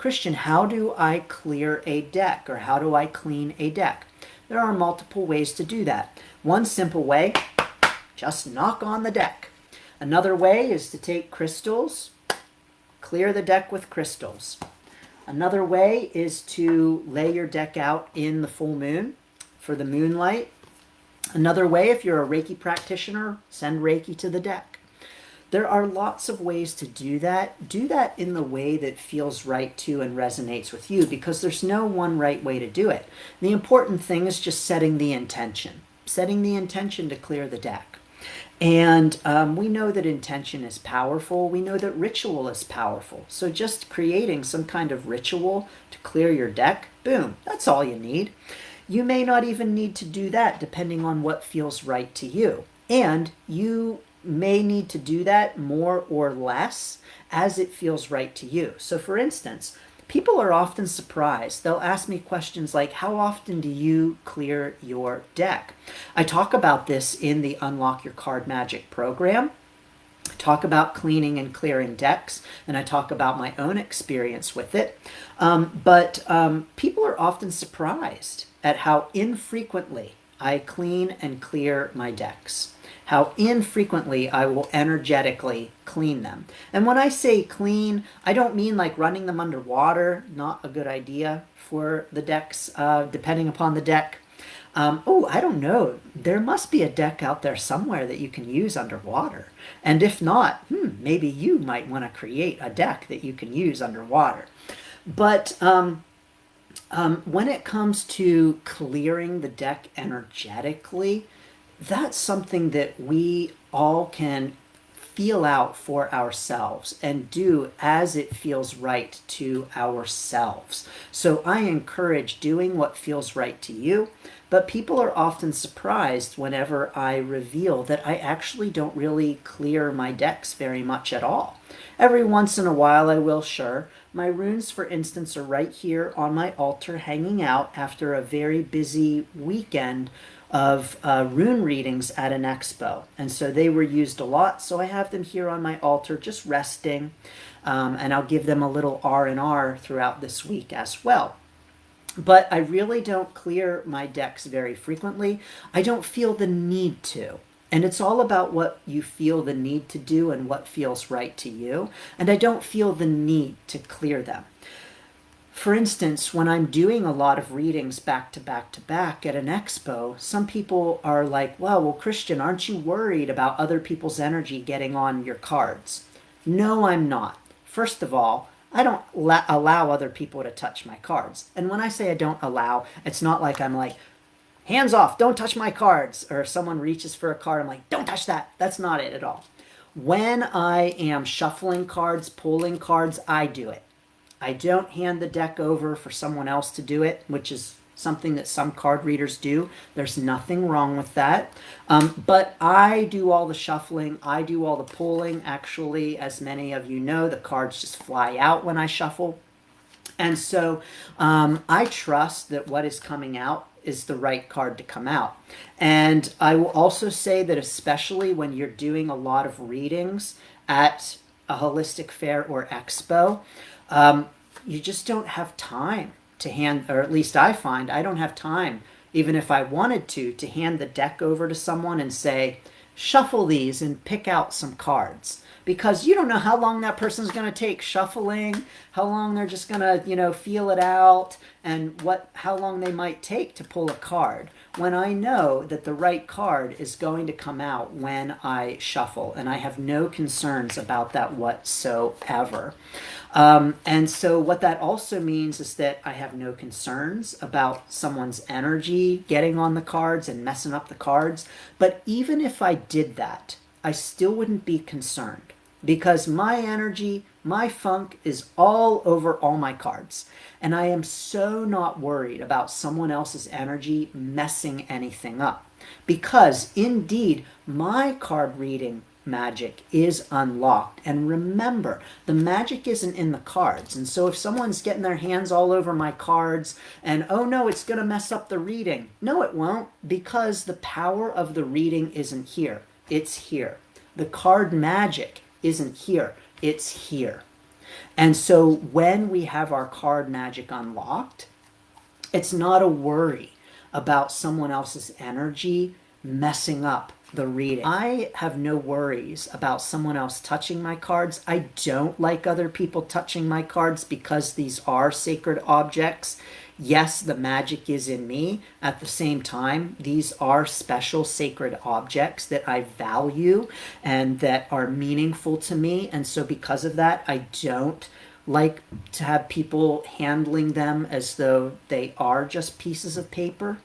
Christian, how do I clear a deck, or how do I clean a deck? There are multiple ways to do that. One simple way, just knock on the deck. Another way is to take crystals, clear the deck with crystals. Another way is to lay your deck out in the full moon for the moonlight. Another way, if you're a Reiki practitioner, send Reiki to the deck. There are lots of ways to do that. Do that in the way that feels right to and resonates with you, because there's no one right way to do it. The important thing is just setting the intention to clear the deck. And we know that intention is powerful. We know that ritual is powerful. So just creating some kind of ritual to clear your deck, boom, that's all you need. You may not even need to do that depending on what feels right to you. And you may need to do that more or less as it feels right to you. So for instance, people are often surprised. They'll ask me questions like, how often do you clear your deck? I talk about this in the Unlock Your Card Magic program. I talk about cleaning and clearing decks, and I talk about my own experience with it. But people are often surprised at how infrequently I clean and clear my decks. How infrequently I will energetically clean them. And when I say clean, I don't mean like running them underwater. Not a good idea for the decks, depending upon the deck. I don't know. There must be a deck out there somewhere that you can use underwater. And if not, maybe you might want to create a deck that you can use underwater. But when it comes to clearing the deck energetically, that's something that we all can feel out for ourselves and do as it feels right to ourselves. So I encourage doing what feels right to you, but people are often surprised whenever I reveal that I actually don't really clear my decks very much at all. Every once in a while I will, sure. My runes, for instance, are right here on my altar hanging out after a very busy weekend of rune readings at an expo. And so they were used a lot, so I have them here on my altar just resting, and I'll give them a little R&R throughout this week as well. But I really don't clear my decks very frequently. I don't feel the need to. And it's all about what you feel the need to do and what feels right to you. And I don't feel the need to clear them. For instance, when I'm doing a lot of readings back to back to back at an expo, some people are like, well, Christian, aren't you worried about other people's energy getting on your cards? No, I'm not. First of all, I don't allow other people to touch my cards. And when I say I don't allow, it's not like I'm like, hands off, don't touch my cards. Or if someone reaches for a card, I'm like, don't touch that. That's not it at all. When I am shuffling cards, pulling cards, I do it. I don't hand the deck over for someone else to do it, which is something that some card readers do. There's nothing wrong with that. But I do all the shuffling. I do all the pulling. Actually, as many of you know, the cards just fly out when I shuffle. And so I trust that what is coming out is the right card to come out. And I will also say that especially when you're doing a lot of readings at a holistic fair or expo, you just don't have time to hand, or at least I find I don't have time, even if I wanted to hand the deck over to someone and say, shuffle these and pick out some cards. Because you don't know how long that person's going to take shuffling, how long they're just going to, feel it out, and how long they might take to pull a card. When I know that the right card is going to come out when I shuffle, and I have no concerns about that whatsoever. And so what that also means is that I have no concerns about someone's energy getting on the cards and messing up the cards. But even if I did that, I still wouldn't be concerned, because my energy, my funk is all over all my cards. And I am so not worried about someone else's energy messing anything up. Because indeed, my card reading magic is unlocked. And remember, the magic isn't in the cards. And so if someone's getting their hands all over my cards and, oh no, it's going to mess up the reading. No, it won't, because the power of the reading isn't here. It's here. The card magic isn't here. It's here. And so when we have our card magic unlocked, it's not a worry about someone else's energy messing up the reading. I have no worries about someone else touching my cards. I don't like other people touching my cards because these are sacred objects. Yes, the magic is in me. At the same time, these are special sacred objects that I value and that are meaningful to me. And so because of that, I don't like to have people handling them as though they are just pieces of paper.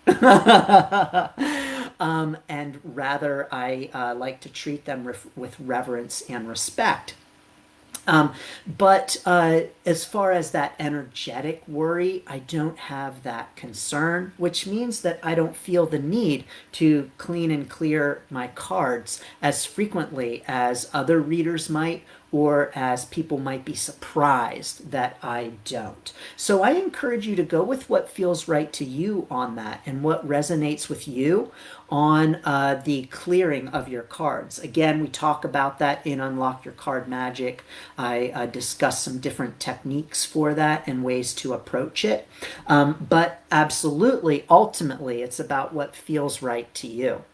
And rather, I like to treat them with reverence and respect. But as far as that energetic worry, I don't have that concern, which means that I don't feel the need to clean and clear my cards as frequently as other readers might, or as people might be surprised that I don't. So I encourage you to go with what feels right to you on that and what resonates with you on the clearing of your cards. Again, we talk about that in Unlock Your Card Magic. I discuss some different techniques for that and ways to approach it. But absolutely, ultimately, it's about what feels right to you.